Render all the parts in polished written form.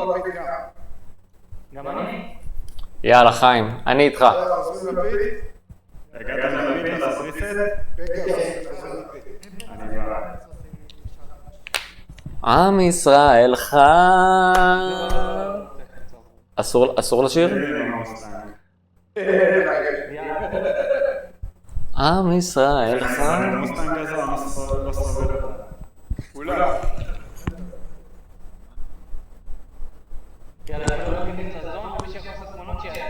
לפיד גם. גם אני. יאללה חיים, אני איתך. הגעת ללפיד לעשות ריסט? אני בא. עם ישראל חי. אסור לשיר? עם ישראל חי. מוסטנג הזה לא סובל אותה. אולי. יאללה, לא להגיד את הזון, ומי שיכול לעשות תמונות שיהיה.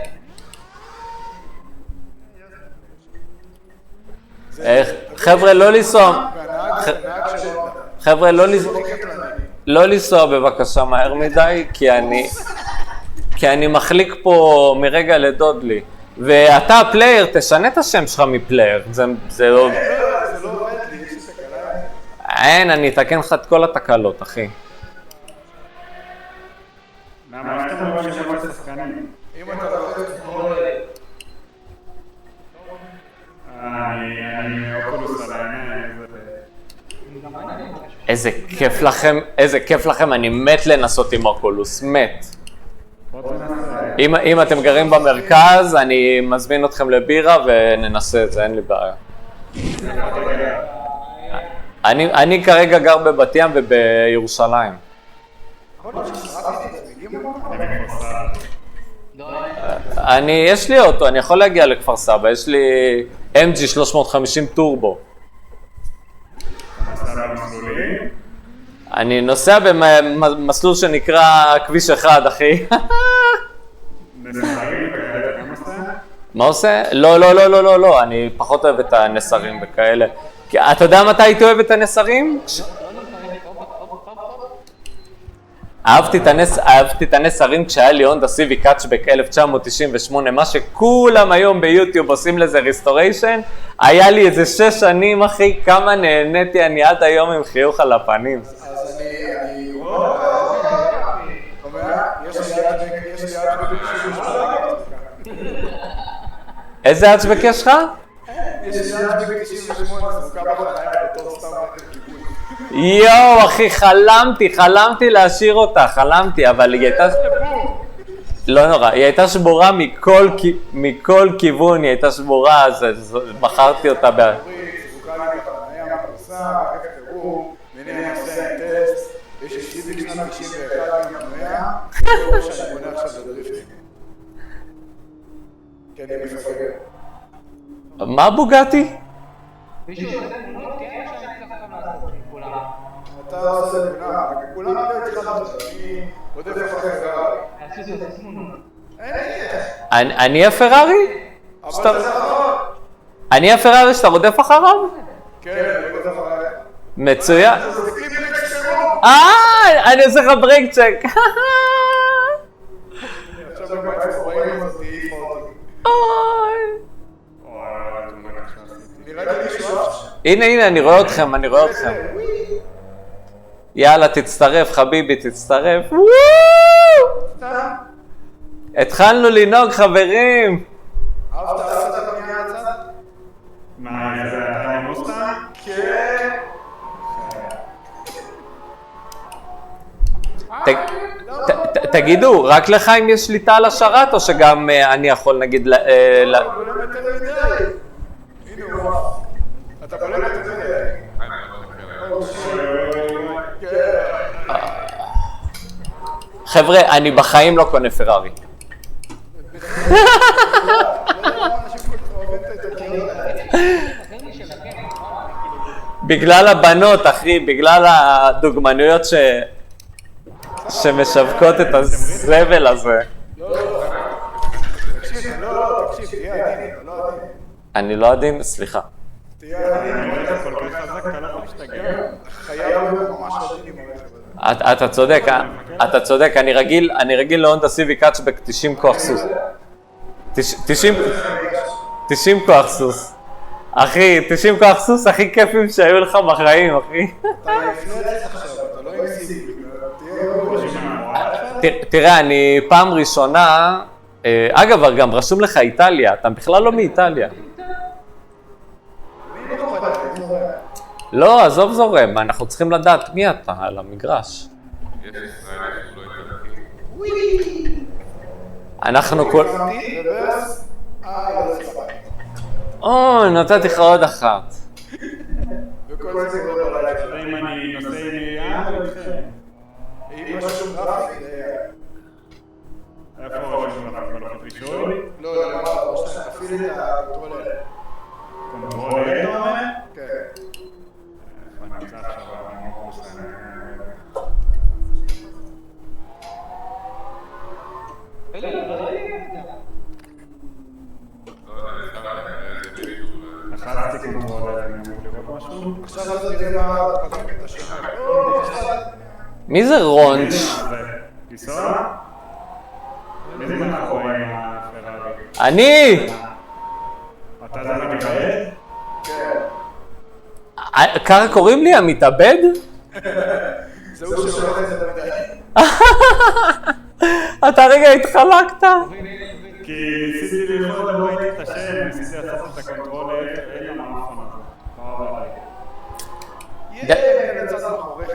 חבר'ה, לא לנסוע. חבר'ה, לא לנסוע בבקשה מהר מדי, כי אני מחליק פה מרגע לדודלי. ואתה הפלייר, תשנה את השם שלך מפלייר. זה לא... זה לא עובד לי, יש לי תקלה. אין, אני אתקן לך את כל התקלות, אחי. למה איך אתם רואים שמות שחקנים? אם אתה לוחץ כמו... אני אוקולוס על העיניים. איזה כיף לכם, אני מת לנסות עם אוקולוס, מת. אם אתם גרים במרכז, אני מזמין אתכם לבירה וננסה את זה, אין לי בעיה. אני כרגע גר בבת ים ובירושלים. יש לי אוטו, אני יכול להגיע לכפר סבא, יש לי MG 350 טורבו. אני נוסע במסלול שנקרא כביש 1, אחי. מה עושה? לא, אני פחות אוהב את הנסרים וכאלה. אתה יודע מתי הייתי אוהב את הנסרים? אהבתי את הנסרים כשהיה לי הונדה סיביק האצ'בק 1998, מה שכולם היום ביוטיוב עושים לזה ריסטוריישן, היה לי איזה 6 שנים, אחי, כמה נהניתי אני עד היום עם חיוך על הפנים. אז אני אומר, יש לי האצ'בק 98. איזה האצ'בק יש לך? יש לי האצ'בק 98, זה מוקע בחניה בתור סתם רכב גיבוי. יואו, אחי, חלמתי להשאיר אותה, אבל היא הייתה... לא נורא, היא הייתה שבורה מכל כיוון, היא הייתה שבורה, אז מכרתי אותה זרוקה לי בחניה, מפרסם, רכב חירום, מנהל עושה טסט, יש לי סיביק שנת 91 עם המנויה, זה שאני בונה עכשיו לדריפטים. כי אני מפגר. מה בוגטי? מישהו עושה תמונות, כן, או שאני צריך גם לעשות כולם? אתה עושה כולם לא התחלת, אני רודף אחרי פרארי. עשו תמונות. אני הפרארי? אבל זה אחריו. אני הפרארי שאתה רודף אחריו? כן, אני רודף אחריו. מצוין. זה קליפ לקשרו. אני עושה לך ברייק צ'ק. עכשיו גם בעצם רואים את זה, תהי פורטי. נראה לי מישהו אף. הנה, אני רואה אתכם. יאללה, תצטרף, חביבי, תצטרף. התחלנו לנהוג, חברים. אהבת לעשות את הפנייה הצד? מה, זה אתה עם מוסטנג? כן. תגידו, רק לחיים יש שליטה על השרת, או שגם אני יכול, נגיד, אתה בולם יותר מדי. הנה הוא רב. אתה בולם יותר מדי. חבר'ה, אני בחיים לא קונה פרארי. בגלל הבנות, אחי, בגלל הדוגמנויות שמשווקות את הזבל הזה. תקשיב, תהיה עדין, לא עדין. אני לא עדין, סליחה. תהיה עדין. אני אומר לך כל כך חזק, אתה לא יכול להשתגע. חייב להיות ממש עדין עם הרכב. אתה צודק, אני רגיל להונדה סיביק האצ'בק 90 כוח סוס. 90 כוח סוס. אחי, 90 כוח סוס הכי כיפים שהיו לך בחיים, אחי. אתה יפלט עכשיו, אתה לא עם סיביק. תראה, אני פעם ראשונה, אגב, גם רשום לך איטליה, אתה בכלל לא מאיטליה. לא, עזוב זורם, אנחנו צריכים לדעת מי אתה על המגרש. יש ישראלי שהוא לא איטלקי. אנחנו כל... רוורס, ילך הביתה. אוי, נתתי לך עוד אחת. וכל זה קורה בלילה. אם אני נוסע עם איתכם. אם משהו גרפי, איפה רושם לך בלוחת רישוי? לא, או שאתה תפעיל את הקונטרולר. קונטרולר, אתה אומר? כן. איפה אני נמצא עכשיו במקום שלנו? לחצתי קונטרולר, אני אמור לראות משהו? עכשיו אז נראה מה פתחת את השם. מי זה רונץ'? לנסוע? מי זה מאחורי הפרארי? אני! אתה זה מתאבד? כן. ככה קוראים לי המתאבד? זהו שלא את זה מדי. אתה רגע התחלקת? כי ניסיתי ללמוד לא ראיתי את השם, ניסיתי לעשות את הקונטרולר, אין לי מאפון הזה. מה עבר עליי? לצד מאחוריך.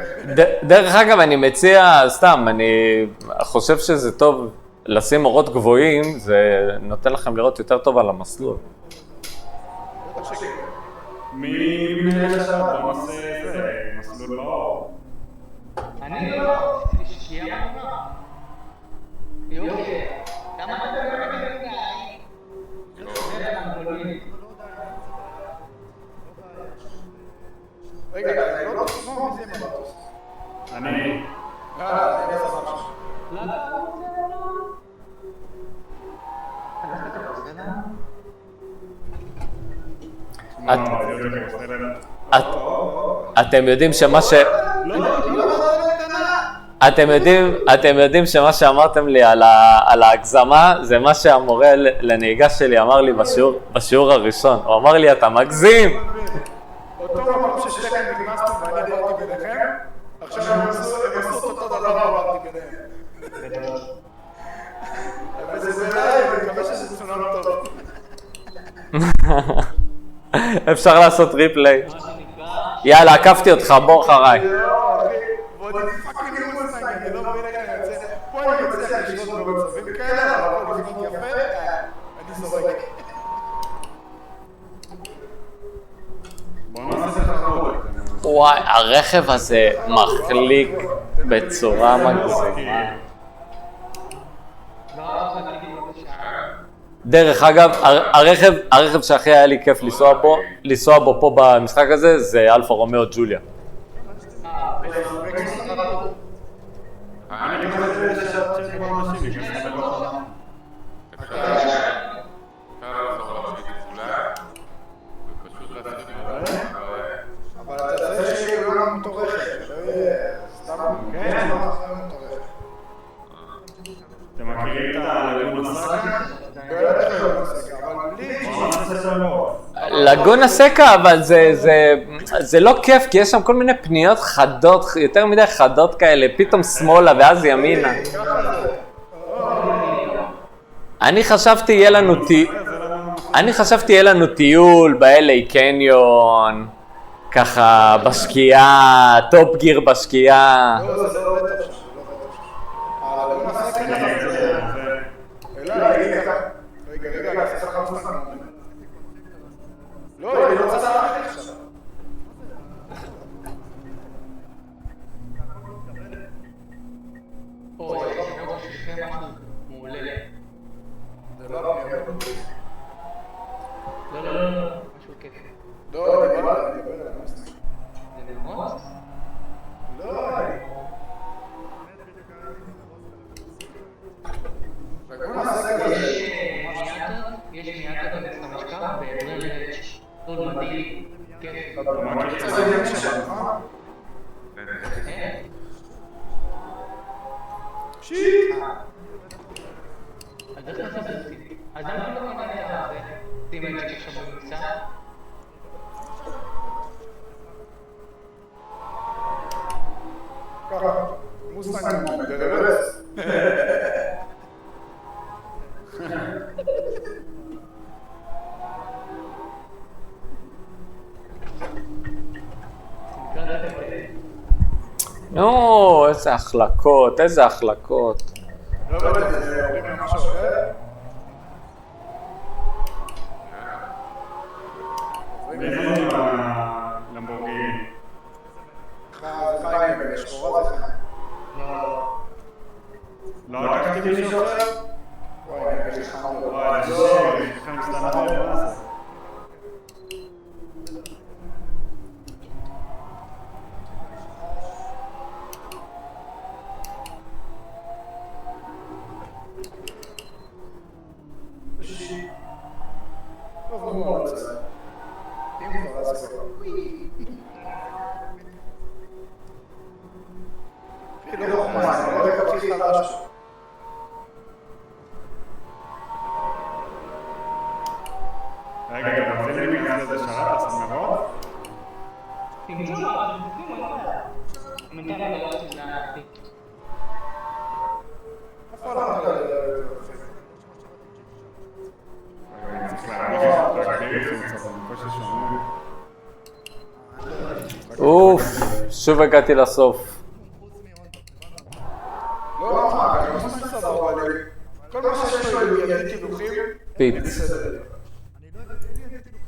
דרך אגב, אני מציע, סתם, אני חושב שזה טוב לשים אורות גבוהים, זה נותן לכם לראות יותר טוב על המסלול. מי מנהל עכשיו בנושא זה, מסלול באור? אני לא, שקיעה מה? יופי, למה אתה מדבר בגלל? זה המגולים. רגע, אתה לא תשמע מי זה מטוס. אני... אני אעשה משהו. למה אתה רוצה לעלות? אתה רוצה לעלות? אתם יודעים שמה ש... אתם יודעים שמה שאמרתם לי על ההגזמה זה מה שהמורה לנהיגה שלי אמר לי בשיעור הראשון. הוא אמר לי, אתה מגזים! אותו מקום ששתיכם נכנסתם ואני עברתי ביניכם, עכשיו הם עשו אותו דבר עברתי ביניהם. וזה בעיניי, ואני מקווה שזה צונן טוב. אפשר לעשות ריפליי. יאללה, עקפתי אותך, בוא אחריי. ועוד פאקינג מוסטנג, אני לא מבין איך אני יוצא. פה אני מצליח לשלוט במצבים כאלה, אבל פה לפנות יפה, אני זורק. בוא נעשה תחרות. וואי, הרכב הזה מחליק בצורה מגזימה. דרך אגב, הרכב שהכי היה לי כיף לנסוע בו פה במשחק הזה, זה אלפה רומאו ג'וליה. אני נכנס לזה שאת כבר אנשים, נכנס לבלוח. אבל אתה צריך שיהיה לא מטורכת, שלא יהיה סתם כן, לא מטורכת. אתם מכירים את הלגונה סקה? אבל בלי... לגונה סקה, אבל זה לא כיף, כי יש שם כל מיני פניות חדות, יותר מדי חדות כאלה, פתאום שמאלה ואז ימינה. אני חשבתי יהיה לנו טיול ב-LA קניון, ככה בשקיעה, טופ גיר בשקיעה. לא, זה לא עובד טוב שם, זה לא עובד טוב שם. רגע, אני אעשה לך מוסטנג. לא, אני לא רוצה להגיד עכשיו. אוי, אני לא חושב שזה משהו מעולה. זה לא אני אומר. לא, משהו כיפי. לא, אני מדבר על מוסטנג. זה נמות? לא, לגונה סקה זה... יש מיאטות בנצת המשקע בעברל טול מדהים, כיף. זה עניין שלנו, שיט! אז איך נעשה את זה? אז למה לא קונה את זה? שימי את שעכשיו במקצה? ככה, מוסטנג ברוורס. נו, איזה החלקות. לא הבנתי, זה אומרים לי משהו אחר? נהנים הלמבורגיני. חיים בשחורה זה חיים. לא לקחתי מישהו אחר? וואי, יש לי חם לו. וואי, זה שיר, יש לכם מסתנבר, מה זה? טוב, לא מאוד זה. אם כבר אז כבר. אחי, לא חומה, אני לא יודע הכי חלש. רגע, גם רוצים להיכנס לזה שרת, הסנמרות? תמצאו מה, אתם בוחרים, אני לא יודע. מנתן לדעת שזה העתיק. איפה הלכת לדבר? אני צריך להגביר את זה קצת, אני חושב ששומעים. אוף, שוב הגעתי לסוף. לא, מה, אני ממש סבבה, אבל כל מה שיש לו ידית קידוחים, פיט. בסדר. אני לא יודע, אין לי ידית קידוחים.